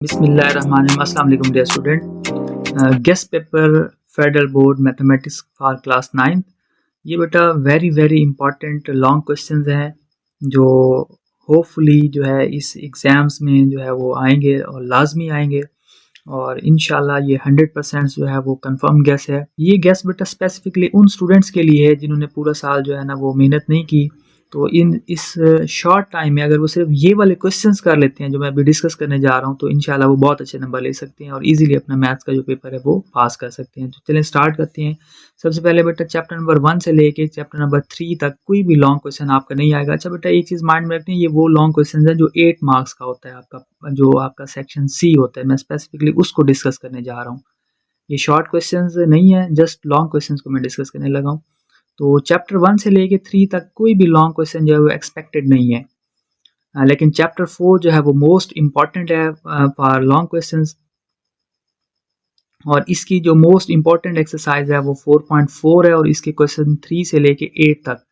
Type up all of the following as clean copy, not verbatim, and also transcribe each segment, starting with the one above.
बिस्मिल्लाहिर्रहमानिर्रहीम। अस्सलाम वालेकुम dear student. Guess paper federal board mathematics for class 9। ये बेटा very very important long questions हैं जो होपफुली जो है इस एग्ज़ाम्स में जो है वो आएंगे और लाजमी आएंगे, और इंशाल्लाह ये 100% जो है वो कंफर्म गेस है। ये गेस बेटा स्पेसिफिकली उन स्टूडेंट्स के लिए है जिन्होंने पूरा साल जो है ना वो मेहनत नहीं की। तो इस शॉर्ट टाइम में अगर वो सिर्फ ये वाले क्वेश्चंस कर लेते हैं जो मैं अभी डिस्कस करने जा रहा हूँ, तो इंशाल्लाह वो बहुत अच्छे नंबर ले सकते हैं और इजीली अपना मैथ्स का जो पेपर है वो पास कर सकते हैं। तो चलें स्टार्ट करते हैं। सबसे पहले बेटा चैप्टर नंबर 1 से लेके चैप्टर नंबर 3 तक कोई भी लॉन्ग क्वेश्चन आपका नहीं आएगा। अच्छा बेटा एक चीज़ माइंड में रखते हैं, ये वो लॉन्ग क्वेश्चन है जो 8 मार्क्स का होता है, आपका जो आपका सेक्शन सी होता है, मैं स्पेसिफिकली उसको डिस्कस करने जा रहा हूँ। ये शॉर्ट क्वेश्चंस नहीं है, जस्ट लॉन्ग क्वेश्चंस को मैं डिस्कस करने लगा हूँ। तो चैप्टर 1 से लेके 3 तक कोई भी लॉन्ग क्वेश्चन जो है वो एक्सपेक्टेड नहीं है। लेकिन चैप्टर 4 जो है वो मोस्ट इम्पॉर्टेंट है फॉर लॉन्ग क्वेश्चंस, और इसकी जो मोस्ट इम्पॉर्टेंट एक्सरसाइज है वो 4.4 है, और इसके क्वेश्चन 3 से लेके 8 तक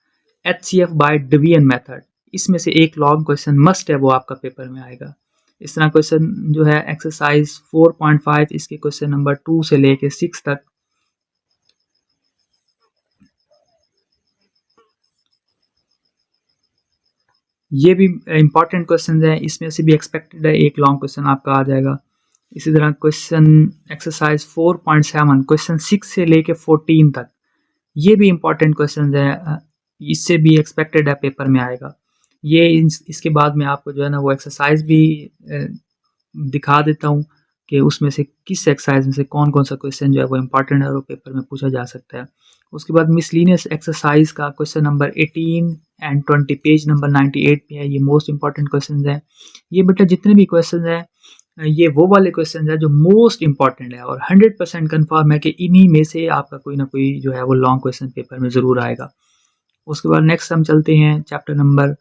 HCF बाय डिवीजन मेथड, इसमें से एक लॉन्ग क्वेश्चन मस्ट है वो आपका पेपर में आएगा। इस तरह क्वेश्चन जो है एक्सरसाइज 4.5, इसके क्वेश्चन नंबर 2 से लेके 6 तक ये भी इंपॉर्टेंट क्वेश्चन हैं, इसमें से भी एक्सपेक्टेड है एक लॉन्ग क्वेश्चन आपका आ जाएगा। इसी तरह क्वेश्चन एक्सरसाइज 4.7 क्वेश्चन 6 से लेके 14 तक ये भी इंपॉर्टेंट क्वेश्चन है, इससे भी एक्सपेक्टेड है पेपर में आएगा। ये इसके बाद में आपको जो है ना वो एक्सरसाइज भी दिखा देता हूँ कि उसमें से किस एक्सरसाइज में से कौन कौन सा क्वेश्चन जो है वो इंपॉर्टेंट है और वो पेपर में पूछा जा सकता है। उसके बाद मिसलिनियस एक्सरसाइज का question number 18 and 20 page number 98 पे है, ये मोस्ट इंपॉर्टेंट क्वेश्चन है। ये बेटा जितने भी क्वेश्चन हैं ये वो वाले क्वेश्चन है जो मोस्ट इंपॉर्टेंट है और 100% कन्फर्म है कि इन्हीं में से आपका कोई ना कोई जो है वो लॉन्ग क्वेश्चन पेपर में ज़रूर आएगा। उसके बाद नेक्स्ट हम चलते हैं चैप्टर नंबर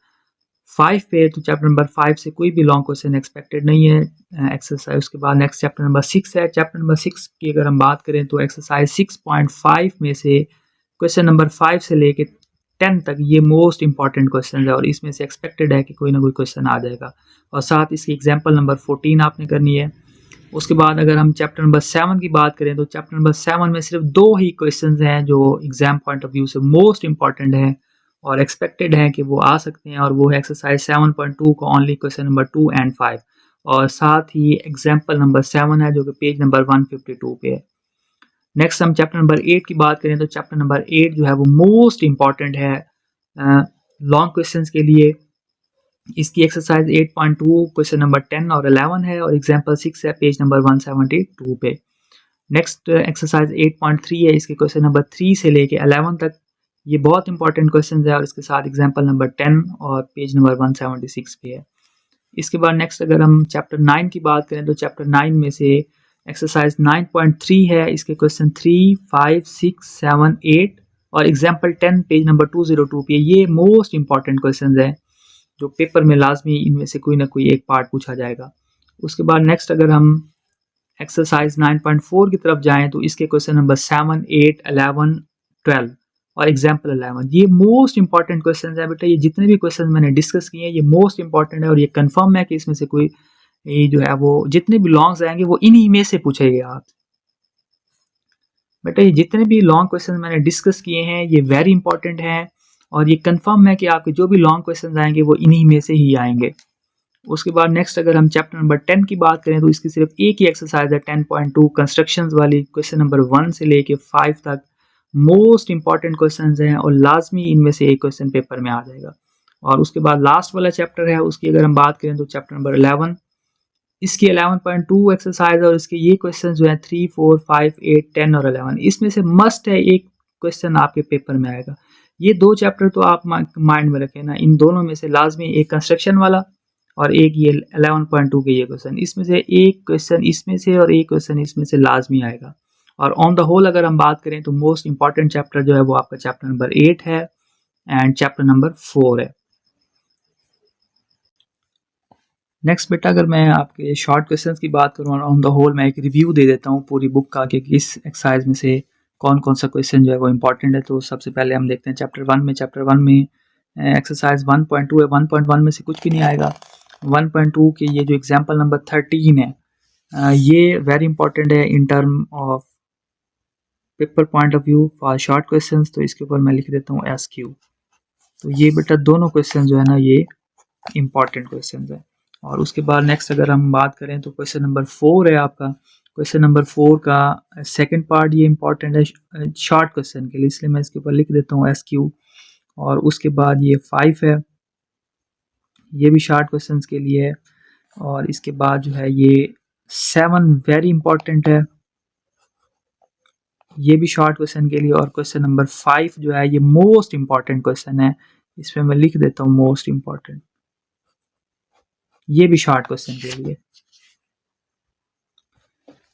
5 पे। तो चैप्टर नंबर 5 से कोई भी लॉन्ग क्वेश्चन एक्सपेक्टेड नहीं है एक्सरसाइज। उसके बाद नेक्स्ट चैप्टर नंबर 6 है। चैप्टर नंबर 6 की अगर हम बात करें तो एक्सरसाइज 6.5 में से क्वेश्चन नंबर 5 से लेके 10 तक ये मोस्ट इंपॉर्टेंट क्वेश्चन है और इसमें से एक्सपेक्टेड है कि कोई ना कोई क्वेश्चन आ जाएगा, और साथ इसकी एग्जाम्पल नंबर 14 आपने करनी है। उसके बाद अगर हम चैप्टर नंबर 7 की बात करें तो चैप्टर नंबर 7 में सिर्फ 2 ही क्वेश्चंस हैं जो एग्जाम पॉइंट ऑफ व्यू से मोस्ट इंपॉर्टेंट हैं और एक्सपेक्टेड है कि वो आ सकते हैं, और वो है एक्सरसाइज 7.2 का ओनली क्वेश्चन नंबर 2 एंड 5, और साथ ही एग्जाम्पल नंबर 7 है जो कि पेज नंबर 152 पे है। नेक्स्ट हम चैप्टर नंबर 8 की बात करें तो चैप्टर नंबर 8 जो है वो मोस्ट इंपॉर्टेंट है लॉन्ग क्वेश्चंस के लिए। इसकी एक्सरसाइज 8.2 क्वेश्चन नंबर 10 और 11 है, और एग्जाम्पल 6 है पेज नंबर 172 पे। नेक्स्ट एक्सरसाइज 8.3 है, इसके क्वेश्चन नंबर 3 से लेके 11 तक ये बहुत इंपॉर्टेंट क्वेश्चन है, और इसके साथ एग्जाम्पल नंबर 10 और पेज नंबर 176 पे है। इसके बाद नेक्स्ट अगर हम चैप्टर 9 की बात करें तो चैप्टर 9 में से एक्सरसाइज 9.3 है, इसके क्वेश्चन 3, 5, 6, 7, 8 और एग्जाम्पल 10 पेज नंबर 202 पे। ये मोस्ट इंपॉर्टेंट क्वेश्चन हैं जो पेपर में लाजमी इनमें से कोई ना कोई एक पार्ट पूछा जाएगा। उसके बाद नेक्स्ट अगर हम एक्सरसाइज 9.4 की तरफ जाएं तो इसके क्वेश्चन नंबर 7, 8, 11, 12 और एग्जाम्पल 11 ये मोस्ट इंपॉर्टेंट क्वेश्चन है बेटा। ये जितने भी क्वेश्चन मैंने डिस्कस किए हैं ये मोस्ट इंपॉर्टेंट है और ये कंफर्म है कि इसमें से कोई ये जो है वो जितने भी लॉन्ग्स आएंगे वो इन्हीं में से पूछेंगे आप बेटा। ये जितने भी लॉन्ग क्वेश्चन मैंने डिस्कस किए हैं ये वेरी इंपॉर्टेंट हैं और ये कंफर्म है कि आपके जो भी लॉन्ग क्वेश्चन आएंगे वो इन्हीं में से ही आएंगे। उसके बाद नेक्स्ट अगर हम चैप्टर नंबर 10 की बात करें तो इसकी सिर्फ एक ही एक्सरसाइज है 10.2 कंस्ट्रक्शंस वाली, क्वेश्चन नंबर 1 से लेके 5 तक मोस्ट इंपॉर्टेंट क्वेश्चंस हैं और लाजमी इनमें से एक क्वेश्चन पेपर में आ जाएगा। और उसके बाद लास्ट वाला चैप्टर है उसकी अगर हम बात करें तो चैप्टर नंबर 11, इसकी 11.2 एक्सरसाइज और इसके ये क्वेश्चन जो है 3, 4, 5, 8, 10 और 11 इसमें से मस्ट है एक क्वेश्चन आपके पेपर में आएगा। ये दो चैप्टर तो आप माइंड में रखें ना, इन दोनों में से लाजमी एक कंस्ट्रक्शन वाला और एक ये 11.2 के ये क्वेश्चन, इसमें से एक क्वेश्चन इसमें से और एक क्वेश्चन इसमें से लाजमी आएगा। और ऑन द होल अगर हम बात करें तो मोस्ट इंपॉर्टेंट चैप्टर जो है वो आपका चैप्टर नंबर 8 है एंड चैप्टर नंबर 4 है। नेक्स्ट बेटा अगर मैं आपके शॉर्ट क्वेश्चंस की बात करूँ और ऑन द होल मैं एक रिव्यू दे देता हूँ पूरी बुक का कि इस एक्सरसाइज में से कौन कौन सा क्वेश्चन जो है वो इंपॉर्टेंट है। तो सबसे पहले हम देखते हैं चैप्टर 1 में एक्सरसाइज 1.2 है, 1.1 में से कुछ भी नहीं आएगा। 1.2 के ये जो एग्जाम्पल नंबर 13 है ये वेरी इंपॉर्टेंट है in term of paper point of view for short questions. तो इसके ऊपर मैं लिख देता हूँ SQ। तो ये बेटा दोनों क्वेश्चन जो है ना ये इम्पॉर्टेंट क्वेश्चन है। और उसके बाद नेक्स्ट अगर हम बात करें तो क्वेश्चन नंबर 4 है आपका। क्वेश्चन नंबर 4 का सेकंड पार्ट ये इम्पॉर्टेंट है शॉर्ट क्वेश्चन के लिए, इसलिए मैं इसके ऊपर लिख देता हूँ SQ। और उसके बाद ये 5 है, ये भी शॉर्ट क्वेश्चन के लिए है। और इसके बाद जो है ये 7 वेरी इंपॉर्टेंट है, ये भी शॉर्ट क्वेश्चन के लिए। और क्वेश्चन नंबर 5 जो है ये मोस्ट इंपॉर्टेंट क्वेश्चन है, इसमें मैं लिख देता हूँ मोस्ट इंपॉर्टेंट, ये भी शॉर्ट क्वेश्चन के लिए।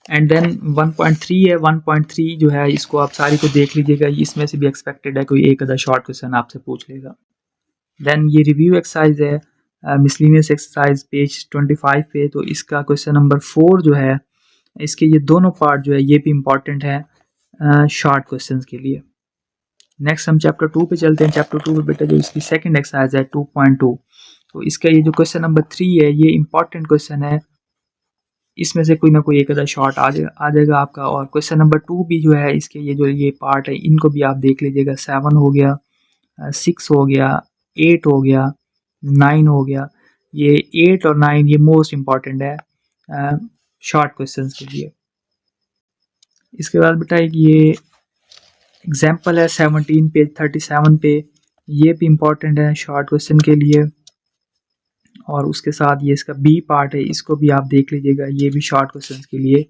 एंड देन 1.3 है, 1.3 जो है इसको आप सारी को देख लीजिएगा, इसमें से भी एक्सपेक्टेड है कोई एक आधा शॉर्ट क्वेश्चन आपसे पूछ लेगा। देन ये रिव्यू एक्सरसाइज है मिसलिनियस एक्सरसाइज पेज 25 पे। तो इसका क्वेश्चन नंबर 4 जो है इसके ये दोनों पार्ट जो है ये भी इम्पॉर्टेंट है शॉर्ट क्वेश्चंस के लिए। नेक्स्ट हम चैप्टर 2 पे चलते हैं। चैप्टर 2 पे बेटा जो इसकी सेकंड एक्सरसाइज है 2.2, तो इसका ये जो क्वेश्चन नंबर 3 है ये इम्पॉर्टेंट क्वेश्चन है, इसमें से कोई ना कोई एक आधा शॉर्ट आ जाएगा आपका। और क्वेश्चन नंबर 2 भी जो है इसके ये जो ये पार्ट है इनको भी आप देख लीजिएगा। 7 हो गया, 6 हो गया, 8 हो गया, 9 हो गया। ये 8 और 9 ये मोस्ट इम्पॉर्टेंट है शॉर्ट क्वेश्चंस के लिए। इसके बाद बेटा एक ये एग्जाम्पल है 17 पेज 37 पे, ये भी इम्पॉर्टेंट है शॉर्ट क्वेश्चन के लिए। और उसके साथ ये इसका बी पार्ट है, इसको भी आप देख लीजिएगा, ये भी शॉर्ट क्वेश्चन के लिए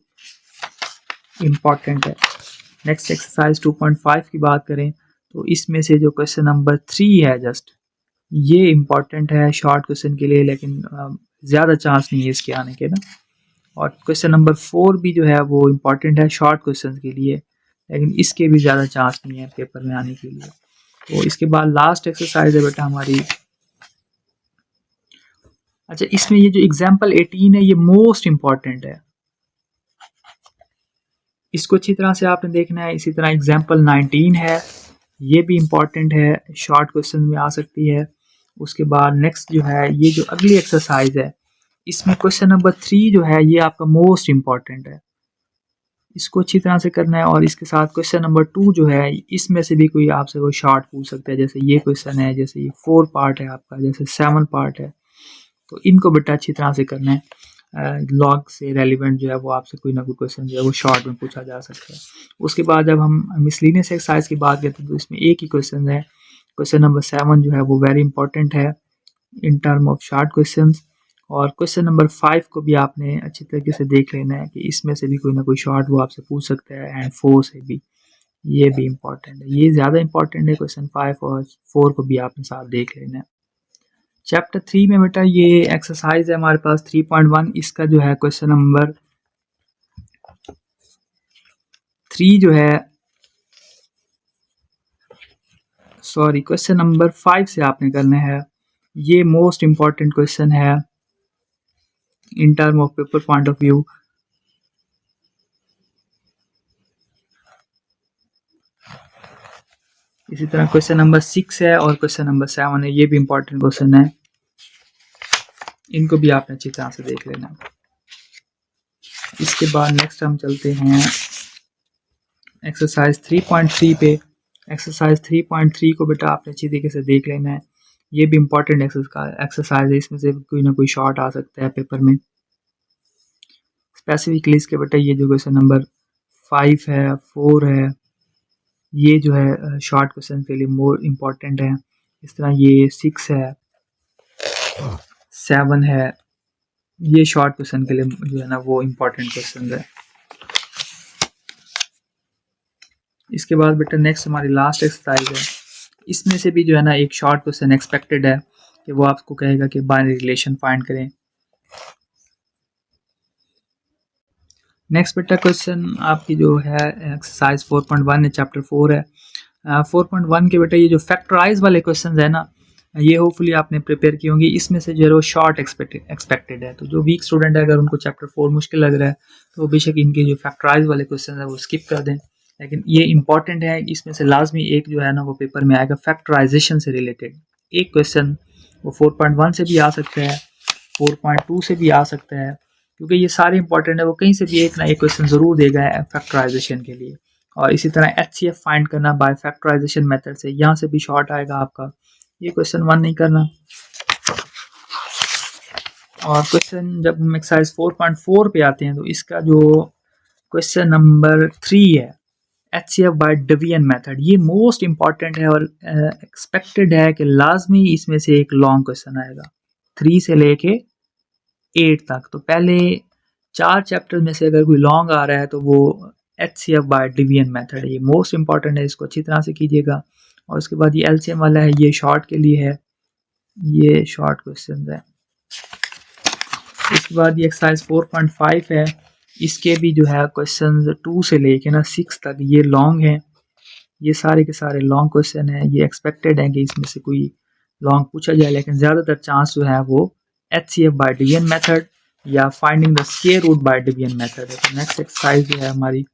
इम्पॉर्टेंट है। नेक्स्ट एक्सरसाइज 2.5 की बात करें तो इसमें से जो क्वेश्चन नंबर 3 है जस्ट ये इम्पॉर्टेंट है शॉर्ट क्वेश्चन के लिए, लेकिन ज़्यादा चांस नहीं है इसके आने के ना। और क्वेश्चन नंबर 4 भी जो है वो इम्पॉर्टेंट है शॉर्ट क्वेश्चन के लिए, लेकिन इसके भी ज़्यादा चांस नहीं है पेपर में आने के लिए। तो इसके बाद लास्ट एक्सरसाइज है बेटा हमारी। अच्छा, इसमें ये जो एग्जाम्पल 18 है ये मोस्ट इम्पॉर्टेंट है, इसको अच्छी तरह से आपने देखना है। इसी तरह एग्जाम्पल 19 है, ये भी इम्पॉर्टेंट है, शॉर्ट क्वेश्चन में आ सकती है। उसके बाद नेक्स्ट जो है ये जो अगली एक्सरसाइज है इसमें क्वेश्चन नंबर 3 जो है ये आपका मोस्ट इम्पॉर्टेंट है, इसको अच्छी तरह से करना है। और इसके साथ क्वेश्चन नंबर 2 जो है इसमें से भी कोई आपसे कोई शॉर्ट पूछ सकता है, जैसे ये क्वेश्चन है, जैसे ये 4 पार्ट है आपका, जैसे 7 पार्ट है। तो इनको बेटा अच्छी तरह से करना है, लॉग से रेलिवेंट जो है वो आपसे कोई ना कोई क्वेश्चन जो है वो शॉर्ट में पूछा जा सकता है। उसके बाद जब हम मिसलिनियस एक्सरसाइज की बात करते हैं तो इसमें एक ही क्वेश्चन है, क्वेश्चन नंबर 7 जो है वो वेरी इंपॉर्टेंट है in term of short question. और क्वेश्चन नंबर 5 को भी आपने अच्छी तरीके से देख लेना है कि इसमें से भी कोई ना कोई शॉर्ट वो आपसे पूछ सकता है। एंड 4 से भी, ये भी इम्पॉर्टेंट है, ये ज़्यादा इंपॉर्टेंट है क्वेश्चन 5 और 4 को भी आपने साथ देख लेना है। चैप्टर 3 में बेटा ये एक्सरसाइज है हमारे पास 3.1, इसका जो है क्वेश्चन नंबर 3 जो है सॉरी क्वेश्चन नंबर 5 से आपने करना है, ये मोस्ट इम्पॉर्टेंट क्वेश्चन है in term of paper point of view. इसी तरह क्वेश्चन नंबर 6 है और क्वेश्चन नंबर 7 है, ये भी इम्पॉर्टेंट क्वेश्चन है, इनको भी आपने अच्छी तरह से देख लेना। इसके बाद नेक्स्ट हम चलते हैं एक्सरसाइज 3.3 पे। एक्सरसाइज 3.3 को बेटा आपने अच्छी तरीके से देख लेना है, ये भी इम्पॉर्टेंट एक्सरसाइज है, इसमें से कोई ना कोई शॉर्ट आ सकता है पेपर में। स्पेसिफिकली इसके बेटा ये जो क्वेश्चन नंबर 5 है, 4 है, ये जो है शॉर्ट क्वेश्चन के लिए मोर इम्पॉर्टेंट है। इस तरह ये 6 है, 7 है, ये शॉर्ट क्वेश्चन के लिए जो है ना वो इम्पॉर्टेंट क्वेश्चन है। इसके बाद बेटा नेक्स्ट हमारी लास्ट एक्सरसाइज है, इसमें से भी जो है ना एक शॉर्ट क्वेश्चन एक्सपेक्टेड है कि वो आपको कहेगा कि बाइनरी रिलेशन फाइंड करें। नेक्स्ट बेटा क्वेश्चन आपकी जो है एक्सरसाइज 4.1 है, चैप्टर 4 है। 4.1 के बेटा ये जो फैक्टराइज वाले क्वेश्चन है ना ये होपफुली आपने प्रिपेयर की होंगी, इसमें से जो है वो शॉर्ट एक्सपेक्टेड है। तो जो वीक स्टूडेंट है अगर उनको चैप्टर 4 मुश्किल लग रहा है तो बेशक इनके जो फैक्टराइज वाले क्वेश्चन है वो स्किप कर दें, लेकिन ये इंपॉर्टेंट है, इसमें से लाजमी एक जो है ना वो पेपर में आएगा फैक्टराइजेशन से रिलेटेड एक क्वेश्चन, वो 4.1 से भी आ सकता है, 4.2 से भी आ सकता है, क्योंकि ये सारे इंपॉर्टेंट है, वो कहीं से भी एक ना एक क्वेश्चन ज़रूर देगा फैक्टराइजेशन के लिए। और इसी तरह HCF फाइंड करना बाय फैक्टराइजेशन मेथड से, यहाँ से भी शॉर्ट आएगा आपका, ये क्वेश्चन 1 नहीं करना। और क्वेश्चन जब हम एक्सरसाइज 4.4 पे आते हैं तो इसका जो क्वेश्चन नंबर 3 है, HCF बाय डिवीजन मेथड, ये मोस्ट इंपॉर्टेंट है और एक्सपेक्टेड है कि लाजमी इसमें से एक लॉन्ग क्वेश्चन आएगा 3 से लेके 8 तक। तो पहले 4 चैप्टर में से अगर कोई लॉन्ग आ रहा है तो वो HCF बाय डिवीजन मेथड है, ये मोस्ट इंपॉर्टेंट है, इसको अच्छी तरह से कीजिएगा। और उसके बाद ये LCM वाला है, ये शॉर्ट के लिए है, ये शॉर्ट क्वेश्चन है। इसके बाद ये एक्सरसाइज 4.5 है, इसके भी जो है क्वेश्चन 2 से लेके ना 6 तक ये लॉन्ग है, ये सारे के सारे लॉन्ग क्वेश्चन है। ये एक्सपेक्टेड है कि इसमें से कोई लॉन्ग पूछा जाए, लेकिन ज़्यादातर चांस जो है वो HCF बाय डिवीजन मेथड या finding the square root by division method है। तो नेक्स्ट एक्सरसाइज जो है हमारी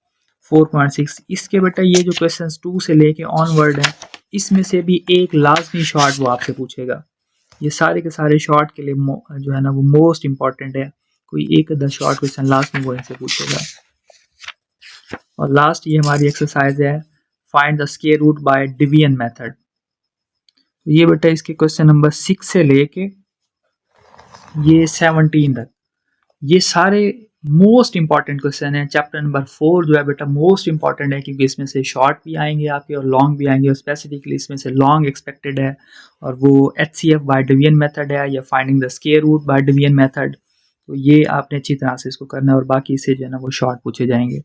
4.6, इसके बेटा ये जो क्वेश्चंस 2 से लेके ऑनवर्ड है, इसमें से भी एक लाजमी शॉर्ट वो आपसे पूछेगा। ये सारे के सारे शॉर्ट के लिए जो है ना वो मोस्ट इंपॉर्टेंट है, कोई एक अदर शॉर्ट क्वेश्चन लास्ट में वो इनसे पूछेगा। और लास्ट ये हमारी एक्सरसाइज है find the square root by division method. तो ये बेटा इसके क्वेश्चन नंबर 6 से लेके ये 17 तक ये सारे मोस्ट इंपॉर्टेंट क्वेश्चन है। चैप्टर नंबर 4 जो है बेटा मोस्ट इंपॉर्टेंट है, क्योंकि इसमें से शॉर्ट भी आएंगे आपके और लॉन्ग भी आएंगे, और स्पेसिफिकली इसमें से लॉन्ग एक्सपेक्टेड है, और वो HCF बाय डिवीजन मेथड है या finding the square root by division method. तो ये आपने अच्छी तरह से इसको करना है, और बाकी से जो है ना वो शॉर्ट पूछे जाएंगे।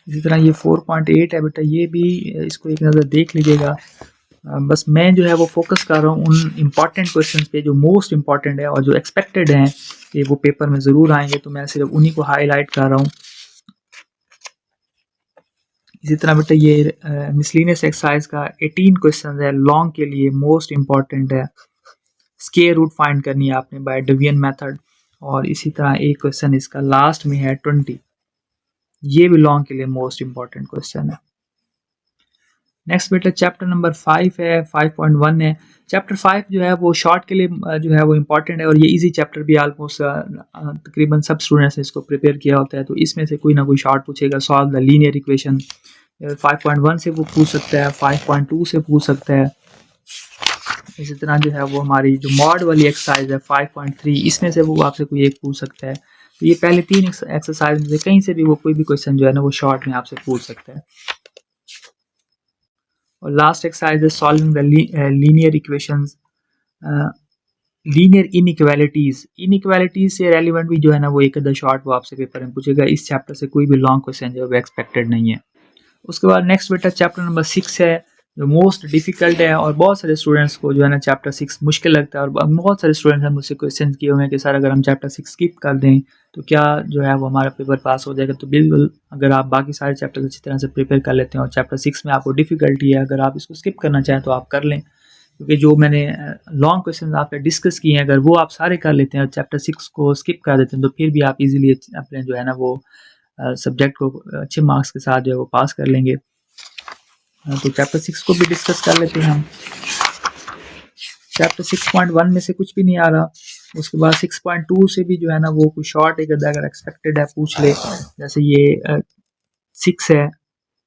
इसी तरह ये 4.8 है बेटा, ये भी इसको एक नज़र देख लीजिएगा। बस मैं जो है वो फोकस कर रहा हूँ उन इम्पॉर्टेंट क्वेश्चन पे जो मोस्ट इम्पॉर्टेंट है और जो एक्सपेक्टेड हैं कि वो पेपर में ज़रूर आएंगे, तो मैं सिर्फ उन्हीं को हाईलाइट कर रहा हूँ। इसी तरह बेटा ये मिसलिनियस एक्सरसाइज का 18 क्वेश्चन है, लॉन्ग के लिए मोस्ट इम्पॉर्टेंट है। स्क्वायर रूट फाइंड करनी है आपने बाय डिवीजन मेथड। और इसी तरह एक क्वेश्चन इसका लास्ट में है 20, ये भी लॉन्ग के लिए मोस्ट इम्पॉर्टेंट क्वेश्चन है। नेक्स्ट बेटा चैप्टर नंबर 5 है, 5.1 है। चैप्टर 5 जो है वो शॉर्ट के लिए जो है वो इम्पॉर्टेंट है, और ये इजी चैप्टर भी ऑलमोस्ट तकरीबन सब स्टूडेंट्स ने इसको प्रिपेयर किया होता है। तो इसमें से कोई ना कोई शॉर्ट पूछेगा, सॉल्व द लीनियर इक्वेशन 5.1 से वो पूछ सकता है, 5.2 से पूछ सकता है। इसी तरह जो है वो हमारी जो मॉड वाली एक्सरसाइज है 5.3, इसमें से वो आपसे कोई एक पूछ सकता है। तो ये पहले 3 एक्सरसाइज में से कहीं से भी वो कोई भी क्वेश्चन जो है ना वो शॉर्ट में आपसे पूछ सकता है। और लास्ट एक्सरसाइज है solving the linear equations, linear inequalities से रेलिवेंट भी जो है ना वो एक अदर शॉर्ट वो आपसे पेपर में पूछेगा। इस चैप्टर से कोई भी लॉन्ग क्वेश्चन जो है वो एक्सपेक्टेड नहीं है। उसके बाद नेक्स्ट बेटा चैप्टर नंबर 6 है, जो मोस्ट डिफिकल्ट है, और बहुत सारे स्टूडेंट्स को जो है ना चैप्टर 6 मुश्किल लगता है। और बहुत सारे स्टूडेंट्स हैं मुझसे क्वेश्चन किए हुए हैं कि सर अगर हम चैप्टर 6 स्किप कर दें तो क्या जो है वो हमारा पेपर पास हो जाएगा। तो बिल्कुल, अगर आप बाकी सारे चैप्टर अच्छी तरह से प्रिपेयर कर लेते हैं और चैप्टर 6 में आपको डिफिकल्टी है, अगर आप इसको स्किप करना चाहें तो आप कर लें, क्योंकि जो मैंने लॉन्ग क्वेश्चन आप पे डिस्कस किए हैं अगर वो आप सारे कर लेते हैं और चैप्टर 6 को स्किप कर देते हैं तो फिर भी आप इजीली अपने जो है ना वो सब्जेक्ट को अच्छे मार्क्स के साथ जो है वो पास कर लेंगे। तो चैप्टर 6 को भी डिस्कस कर लेते हैं हम। चैप्टर 6.1 में से कुछ भी नहीं आ रहा। उसके बाद 6.2 से भी जो है ना वो कुछ शॉर्ट एक अगर एक्सपेक्टेड है पूछ ले, जैसे ये 6 है,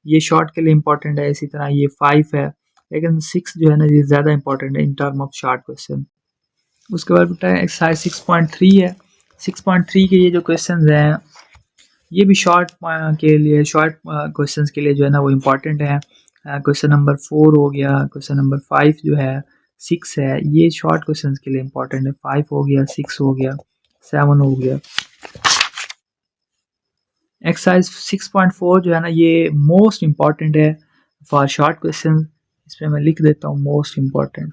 ये शॉर्ट के लिए इम्पोर्टेंट है। इसी तरह ये 5 है, लेकिन 6 जो है ना ये ज़्यादा इंपॉर्टेंट है in term of short question. उसके बाद बेटा एक्सरसाइज 6.3 है। 6.3 के ये जो क्वेश्चन हैं ये भी शॉर्ट के लिए, शॉर्ट क्वेश्चन के लिए जो है ना वो इम्पॉर्टेंट है। क्वेश्चन नंबर 4 हो गया, क्वेश्चन नंबर 5 जो है, 6 है, ये शॉर्ट क्वेश्चन के लिए इम्पॉर्टेंट है। 5 हो गया, 6 हो गया, 7 हो गया। एक्सरसाइज 6.4 जो है ना ये मोस्ट इम्पॉर्टेंट है फॉर शॉर्ट क्वेश्चन। इसमें मैं लिख देता हूँ मोस्ट इम्पॉर्टेंट।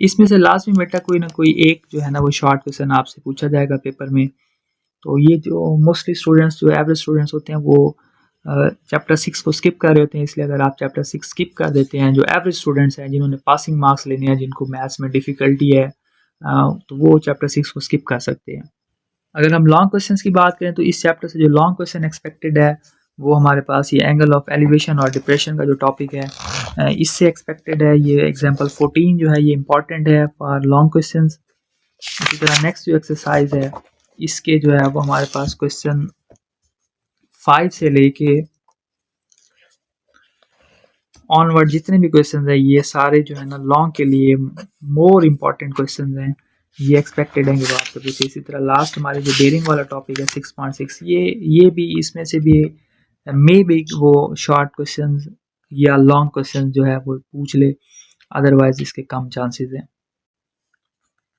इसमें से लास्ट में बेटा कोई ना कोई एक जो है ना वो शॉर्ट क्वेश्चन आपसे पूछा जाएगा पेपर में। तो ये जो मोस्टली स्टूडेंट्स जो एवरेज स्टूडेंट्स होते हैं वो चैप्टर 6 को स्किप कर रहे होते हैं, इसलिए अगर आप चैप्टर 6 स्किप कर देते हैं, जो एवरेज स्टूडेंट्स हैं जिन्होंने पासिंग मार्क्स लेने हैं, जिनको मैथ्स में डिफ़िकल्टी है, तो वो चैप्टर 6 को स्किप कर सकते हैं। अगर हम लॉन्ग क्वेश्चंस की बात करें तो इस चैप्टर से जो लॉन्ग क्वेश्चन एक्सपेक्टेड है वो हमारे पास ये एंगल ऑफ एलिवेशन और डिप्रेशन का जो टॉपिक है इससे एक्सपेक्टेड है। ये एग्जांपल 14 जो है ये इंपॉर्टेंट है फॉर लॉन्ग क्वेश्चंस। इसी तरह नेक्स्ट जो एक्सरसाइज है इसके जो है वो हमारे पास क्वेश्चन 5 से लेके ऑनवर्ड जितने भी क्वेश्चन है ये सारे जो है ना लॉन्ग के लिए मोर इम्पॉर्टेंट क्वेश्चन हैं, ये एक्सपेक्टेड हैं कि वो आपसे पूछे। इसी तरह लास्ट हमारे जो बेरिंग वाला टॉपिक है 6.6 ये भी इसमें से भी मे बी वो शॉर्ट क्वेश्चन या लॉन्ग क्वेश्चन जो है वो पूछ ले, अदरवाइज इसके कम चांसेस हैं।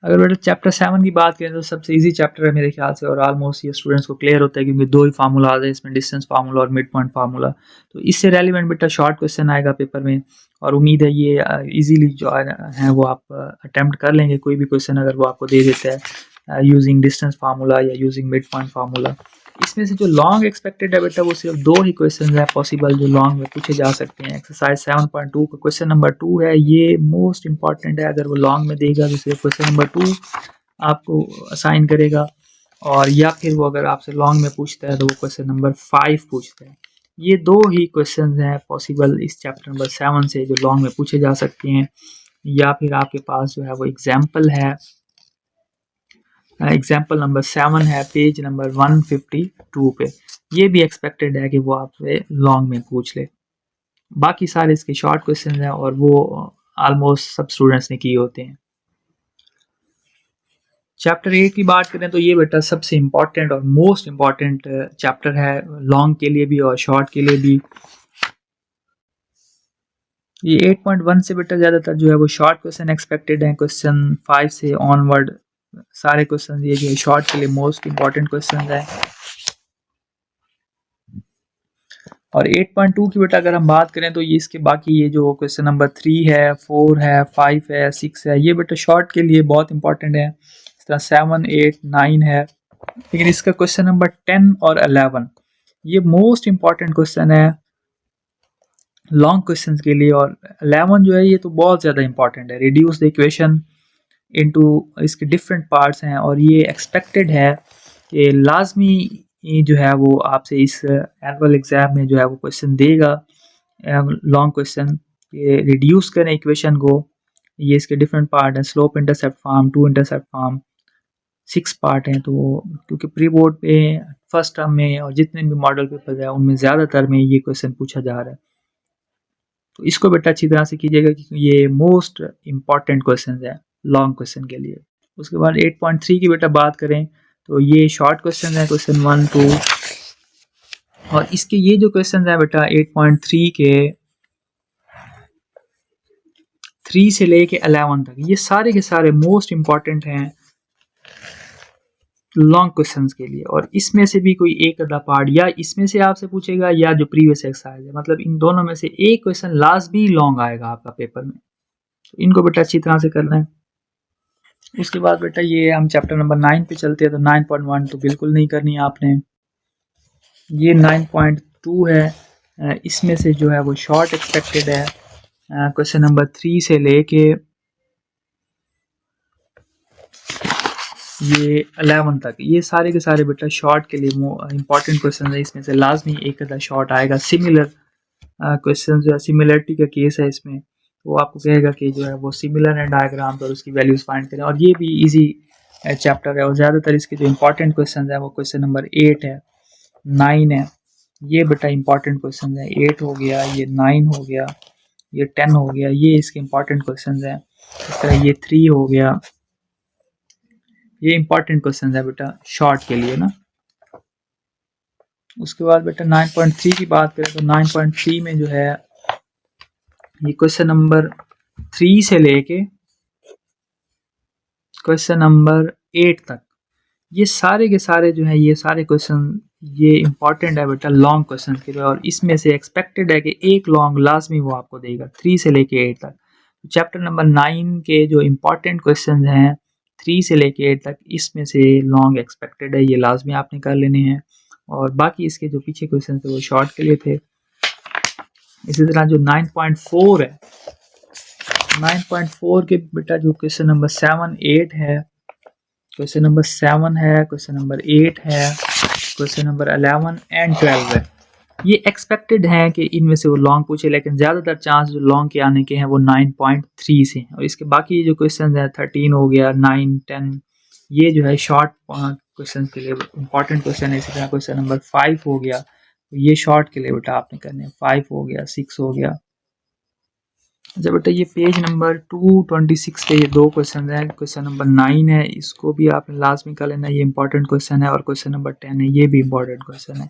अगर बेटा चैप्टर 7 की बात करें तो सबसे इजी चैप्टर है मेरे ख्याल से, और ऑलमोस्ट ये स्टूडेंट्स को क्लियर होता है क्योंकि दो ही फार्मूलाज है इसमें, डिस्टेंस फार्मूला और मिड पॉइंट फार्मूला। तो इससे रेलिवेंट बेटा शॉर्ट क्वेश्चन आएगा पेपर में, और उम्मीद है ये इजीली जो है वो आप अटेम्प्ट कर लेंगे कोई भी क्वेश्चन अगर वो आपको दे देता है यूजिंग डिस्टेंस फार्मूला या यूजिंग मिड पॉइंट फार्मूला। इसमें से जो लॉन्ग एक्सपेक्टेड है बेटा वो सिर्फ 2 ही क्वेश्चन है पॉसिबल जो लॉन्ग में पूछे जा सकते हैं। एक्सरसाइज 7.2 का क्वेश्चन नंबर 2 है, ये मोस्ट इंपॉर्टेंट है। अगर वो लॉन्ग में देगा तो सिर्फ क्वेश्चन नंबर 2 आपको असाइन करेगा, और या फिर वो अगर आपसे लॉन्ग में पूछता है तो वो क्वेश्चन नंबर 5 पूछता है। ये 2 ही क्वेश्चन हैं पॉसिबल इस चैप्टर नंबर 7 से जो लॉन्ग में पूछे जा सकते हैं, या फिर आपके पास जो है वो एग्जाम्पल है, एग्जाम्पल नंबर 7 है पेज नंबर 152 पे, ये भी एक्सपेक्टेड है कि वो आपसे लॉन्ग में पूछ ले। बाकी सारे इसके शॉर्ट क्वेश्चन हैं और वो ऑलमोस्ट सब स्टूडेंट्स ने किए होते हैं। चैप्टर 8 की बात करें तो ये बेटा सबसे इम्पॉर्टेंट और मोस्ट इम्पॉर्टेंट चैप्टर है लॉन्ग के लिए भी और शॉर्ट के लिए भी। ये 8.1 से बेटा ज़्यादातर जो है वो शॉर्ट क्वेश्चन एक्सपेक्टेड हैं। क्वेश्चन 5 से ऑनवर्ड सारे क्वेश्चन ये जो शॉर्ट के लिए मोस्ट इम्पॉर्टेंट क्वेश्चन हैं। और 8.2 की बेटा अगर हम बात करें तो ये इसके बाकी ये जो क्वेश्चन नंबर 3 है, 4 है, 5 है, 6 है, ये बेटा शॉर्ट के लिए बहुत इंपॉर्टेंट है। इस तरह 7, 8, 9 है, लेकिन इसका क्वेश्चन नंबर 10 और 11 ये मोस्ट इम्पॉर्टेंट क्वेश्चन है लॉन्ग क्वेश्चन के लिए, और 11 जो है ये तो बहुत ज़्यादा इंपॉर्टेंट है। रिड्यूस द इक्वेशन इनटू, इसके डिफरेंट पार्ट्स हैं और ये एक्सपेक्टेड है कि लाजमी जो है वो आपसे इस एनुअल एग्ज़ाम में जो है वो क्वेश्चन देगा लॉन्ग क्वेश्चन। ये रिड्यूस करें इक्वेशन को, ये इसके डिफरेंट पार्ट हैं, slope intercept form, two intercept form, 6 part हैं। तो क्योंकि प्री बोर्ड पे फर्स्ट टर्म में और जितने भी मॉडल पेपर है उनमें ज़्यादातर में ये क्वेश्चन पूछा जा रहा है, तो इसको बेटा अच्छी तरह से कीजिएगा क्योंकि ये मोस्ट इम्पॉर्टेंट क्वेश्चन है लॉन्ग क्वेश्चन के लिए। उसके बाद 8.3 की बेटा बात करें तो ये शॉर्ट क्वेश्चन है, क्वेश्चन 1, 2, और इसके ये जो क्वेश्चन है बेटा 8.3 के 3 से लेके 11 तक ये सारे के सारे मोस्ट इम्पॉर्टेंट हैं लॉन्ग क्वेश्चंस के लिए। और इसमें से भी कोई एक आधा पार्ट या इसमें से आपसे पूछेगा या जो प्रीवियस एक्सरसाइज है, मतलब इन दोनों में से एक क्वेश्चन लास्ट भी लॉन्ग आएगा आपका पेपर में, तो इनको बेटा अच्छी तरह से करना है। उसके बाद बेटा ये हम चैप्टर नंबर 9 पे चलते हैं, तो 9.1 तो बिल्कुल नहीं करनी है आपने। ये 9.2 है, इसमें से जो है वो शॉर्ट एक्सपेक्टेड है क्वेश्चन नंबर 3 से लेके ये 11 तक, ये सारे के सारे बेटा शॉर्ट के लिए इंपॉर्टेंट क्वेश्चन है। इसमें से लाजमी एक आधा शॉर्ट आएगा। सिमिलर क्वेश्चन जो है, सिमिलरिटी का केस है इसमें, तो वो आपको कहेगा कि जो है वो सिमिलर है डायग्राम और उसकी वैल्यूज फाइंड करें। और ये भी इजी चैप्टर है और ज़्यादातर इसके जो इंपॉर्टेंट क्वेश्चन है वो क्वेश्चन नंबर 8 है, 9 है, ये बेटा इंपॉर्टेंट क्वेश्चन है। 8 हो गया, ये 9 हो गया, ये 10 हो गया, ये इसके इंपॉर्टेंट क्वेश्चन है। इस तरह ये 3 हो गया, ये इंपॉर्टेंट क्वेश्चन है बेटा शॉर्ट के लिए ना। उसके बाद बेटा 9.3 की बात करें तो 9.3 में जो है ये क्वेश्चन नंबर 3 से लेके क्वेश्चन नंबर 8 तक ये सारे के सारे जो है ये सारे क्वेश्चन ये इंपॉर्टेंट है बेटा लॉन्ग क्वेश्चन के लिए, और इसमें से एक्सपेक्टेड है कि एक लॉन्ग लाजमी वो आपको देगा 3 से लेके 8 तक। चैप्टर नंबर 9 के जो इंपॉर्टेंट क्वेश्चन हैं 3 से लेके 8 तक, इसमें से लॉन्ग एक्सपेक्टेड है, ये लाजमी आपने कर लेने हैं। और बाकी इसके जो पीछे क्वेश्चन थे वो शॉर्ट के लिए थे। इसी तरह जो 9.4 है, 9.4 के बेटा जो क्वेश्चन नंबर 7, 8 है, क्वेश्चन नंबर 7 है, क्वेश्चन नंबर 8 है, क्वेश्चन नंबर 11 एंड 12 है, ये एक्सपेक्टेड है कि इनमें से वो लॉन्ग पूछे, लेकिन ज़्यादातर चांस जो लॉन्ग के आने के हैं वो 9.3 से। और इसके बाकी जो क्वेश्चन है 13 हो गया, 9, 10, ये जो है शॉर्ट क्वेश्चन के लिए इंपॉर्टेंट क्वेश्चन है। इसी तरह क्वेश्चन नंबर 5 हो गया, तो ये शॉर्ट के लिए बेटा आपने करने हैं। 5 हो गया, 6 हो गया। अच्छा बेटा ये पेज नंबर 226 पे ये दो क्वेश्चन हैं। क्वेश्चन नंबर 9 है, इसको भी आपने लाजमी कर लेना, ये इंपॉर्टेंट क्वेश्चन है। और क्वेश्चन नंबर 10 है, ये भी इंपॉर्टेंट क्वेश्चन है।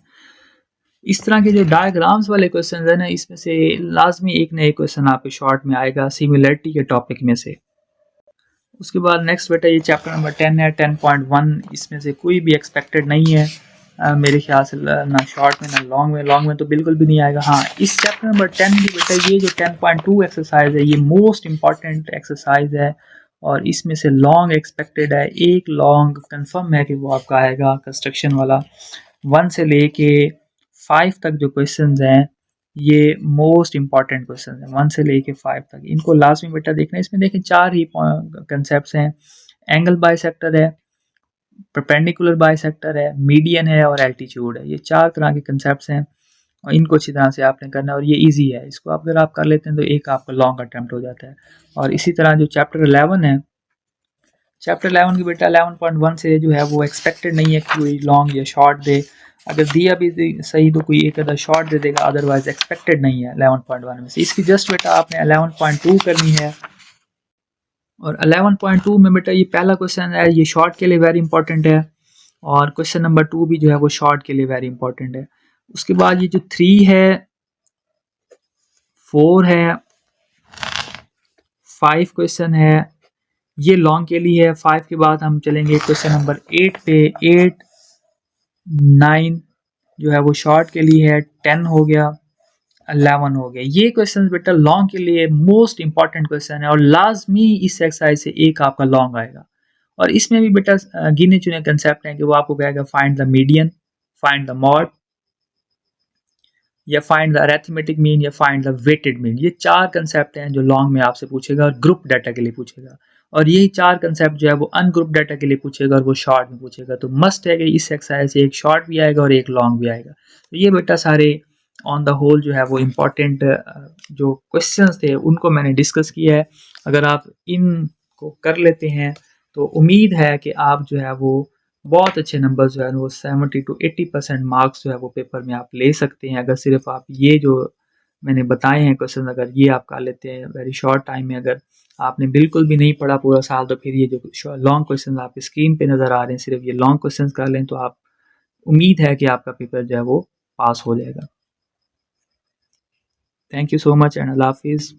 इस तरह के जो डायग्राम्स वाले क्वेश्चन है ना, इसमें से लाजमी एक ना एक क्वेश्चन आपके शॉर्ट में आएगा सिमिलरिटी के टॉपिक में से। उसके बाद नेक्स्ट बेटा ये चैप्टर नंबर 10 है, 10.1। इसमें से कोई भी एक्सपेक्टेड नहीं है मेरे ख्याल से, ना शॉर्ट में ना लॉन्ग में तो बिल्कुल भी नहीं आएगा। हाँ, इस चैप्टर नंबर 10 की बेटा ये जो 10.2 एक्सरसाइज है, ये मोस्ट इंपॉर्टेंट एक्सरसाइज है और इसमें से लॉन्ग एक्सपेक्टेड है। एक लॉन्ग कंफर्म है कि वो आपका आएगा कंस्ट्रक्शन वाला। 1 से लेके 5 तक जो क्वेश्चन हैं ये मोस्ट इंपॉर्टेंट क्वेश्चन है। 1 से लेके 5 तक इनको लाजमी बेटा देखना है। इसमें देखें 4 ही कंसेप्ट हैं। एंगल बाइसेक्टर है, परपेंडिकुलर बाइसेक्टर है, मीडियन है और एल्टीट्यूड है। ये 4 तरह के कंसेप्ट हैं और इनको अच्छी तरह से आपने करना है और ये इजी है। इसको अगर आप कर लेते हैं तो एक आपका लॉन्ग अटेम्प्ट हो जाता है। और इसी तरह जो चैप्टर 11 है, चैप्टर 11 की बेटा 11.1 से जो है वो एक्सपेक्टेड नहीं है कि कोई लॉन्ग या शॉर्ट दे। अगर दिया भी सही तो कोई एक आधा शॉर्ट दे देगा, अदरवाइज एक्सपेक्टेड नहीं है 11.1 में से। इसकी जस्ट बेटा आपने 11.2 करनी है। और 11.2 में बेटा ये पहला क्वेश्चन है, ये शॉर्ट के लिए वेरी इंपॉर्टेंट है और क्वेश्चन नंबर 2 भी जो है वो शॉर्ट के लिए वेरी इंपॉर्टेंट है। उसके बाद ये जो 3 है, 4 है, 5 क्वेश्चन है, ये लॉन्ग के लिए है। 5 के बाद हम चलेंगे क्वेश्चन नंबर 8 पे। 8, 9 जो है वो शॉर्ट के लिए है। 10 हो गया, 11 हो गया। ये क्वेश्चन बेटा लॉन्ग के लिए मोस्ट इंपॉर्टेंट क्वेश्चन है और लाजमी इस एक्सरसाइज से एक आपका लॉन्ग आएगा। और इसमें भी बेटा गिने चुने कंसेप्ट हैं कि वो आपको कहेगा find the median, find the mod, या फाइंड द अरिथमेटिक मीन, या फाइंड द वेटेड मीन। ये 4 कंसेप्ट हैं जो लॉन्ग में आपसे पूछेगा और ग्रुप डाटा के लिए पूछेगा। और यही 4 कंसेप्ट जो है वो अनग्रुप डाटा के लिए पूछेगा और वो शॉर्ट में पूछेगा। तो मस्ट है कि इस एक्सरसाइज से एक शॉर्ट भी आएगा और एक लॉन्ग भी आएगा। तो ये बेटा सारे ऑन द होल जो है वो इम्पोर्टेंट जो क्वेश्चंस थे उनको मैंने डिस्कस किया है। अगर आप इनको कर लेते हैं तो उम्मीद है कि आप जो है वो बहुत अच्छे नंबर जो है वो 70 to 80% मार्क्स जो है वो पेपर में आप ले सकते हैं। अगर सिर्फ आप ये जो मैंने बताए हैं क्वेश्चन अगर ये आप कर लेते हैं वेरी शॉर्ट टाइम में। अगर आपने बिल्कुल भी नहीं पढ़ा पूरा साल तो फिर ये जो लॉन्ग क्वेश्चन आपकी स्क्रीन पे नज़र आ रहे हैं सिर्फ ये लॉन्ग क्वेश्चन कर लें तो आप उम्मीद है कि आपका पेपर जो है वो पास हो जाएगा। Thank you so much and अल्लाह हाफिज़।